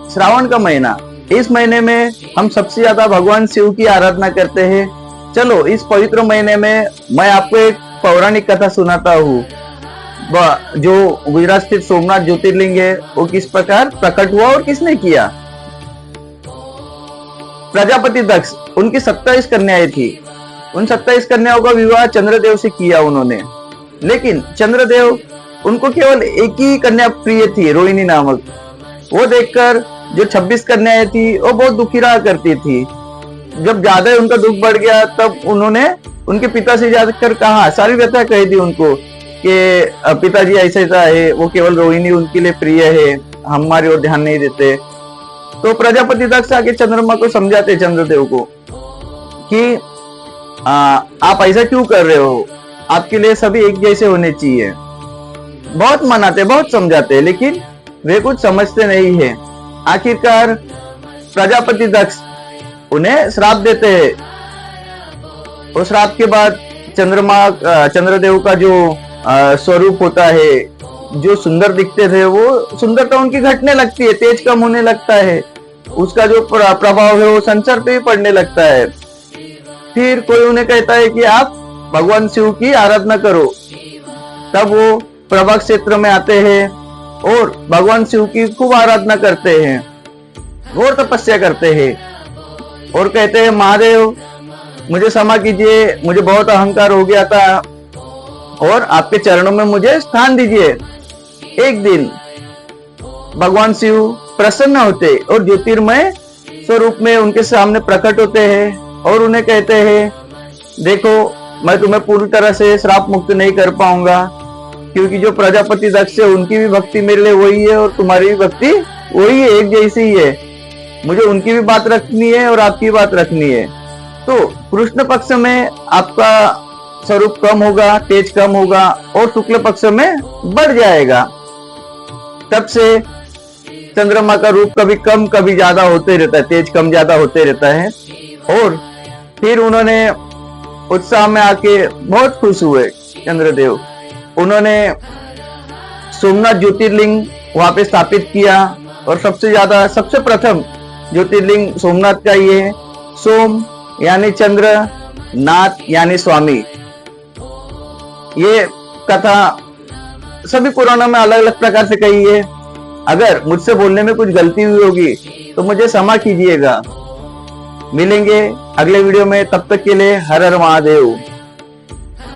श्रावण का महीना, इस महीने में हम सबसे ज्यादा भगवान शिव की आराधना करते हैं। चलो इस पवित्र महीने में मैं आपको एक पौराणिक कथा सुनाता हूँ। जो गुजरात स्थित सोमनाथ ज्योतिर्लिंग है वो किस प्रकार प्रकट हुआ और किसने किया। प्रजापति दक्ष, उनकी 27 कन्याएं थी। उन 27 कन्याओं का विवाह चंद्रदेव से किया उन्होंने, लेकिन चंद्रदेव उनको केवल एक ही कन्या प्रिय थी, रोहिणी नामक। वो देखकर जो 26 कन्याएं थी वो बहुत दुखी रहा करती थी। जब ज्यादा उनका दुख बढ़ गया तब उन्होंने उनके पिता से जाकर कहा, सारी व्यथा कही थी उनको कि पिताजी ऐसा ऐसा है, वो केवल रोहिणी उनके लिए प्रिय है, हमारी ओर ध्यान नहीं देते। तो प्रजापति दक्ष आके चंद्रमा को समझाते, चंद्रदेव को, कि आप ऐसा क्यों कर रहे हो, आपके लिए सभी एक जैसे होने चाहिए। बहुत मनाते, बहुत समझाते, लेकिन वे कुछ समझते नहीं है। आखिरकार प्रजापति दक्ष उन्हें श्राप देते हैं। उस श्राप के बाद चंद्रदेव का जो स्वरूप होता है, जो सुंदर दिखते थे, वो सुंदरता उनकी घटने लगती है, तेज कम होने लगता है। उसका जो प्रभाव है वो संसार पे भी पड़ने लगता है। फिर कोई उन्हें कहता है कि आप भगवान शिव की आराधना करो। तब वो प्रभाग क्षेत्र में आते हैं और भगवान शिव की खूब आराधना करते हैं, घोर तपस्या करते हैं और कहते हैं, महादेव मुझे क्षमा कीजिए, मुझे बहुत अहंकार हो गया था और आपके चरणों में मुझे स्थान दीजिए। एक दिन भगवान शिव प्रसन्न होते और ज्योतिर्मय स्वरूप में उनके सामने प्रकट होते हैं और उन्हें कहते हैं, देखो मैं तुम्हें पूरी तरह से श्राप मुक्त नहीं कर पाऊंगा, क्योंकि जो प्रजापति दक्ष है उनकी भी भक्ति मेरे लिए वही है और तुम्हारी भी भक्ति वही है, एक जैसी ही है। मुझे उनकी भी बात रखनी है और आपकी बात रखनी है। तो कृष्ण पक्ष में आपका स्वरूप कम होगा, तेज कम होगा, और शुक्ल पक्ष में बढ़ जाएगा। तब से चंद्रमा का रूप कभी कम कभी ज्यादा होते रहता है, तेज कम ज्यादा होते रहता है। और फिर उन्होंने उत्साह में आके बहुत खुश हुए चंद्रदेव। उन्होंने सोमनाथ ज्योतिर्लिंग वहां पे स्थापित किया और सबसे प्रथम ज्योतिर्लिंग सोमनाथ का ही है। सोम यानी चंद्र, नाथ यानी स्वामी। ये कथा सभी पुराणों में अलग अलग प्रकार से कही है। अगर मुझसे बोलने में कुछ गलती हुई होगी तो मुझे क्षमा कीजिएगा। मिलेंगे अगले वीडियो में, तब तक के लिए हर हर महादेव।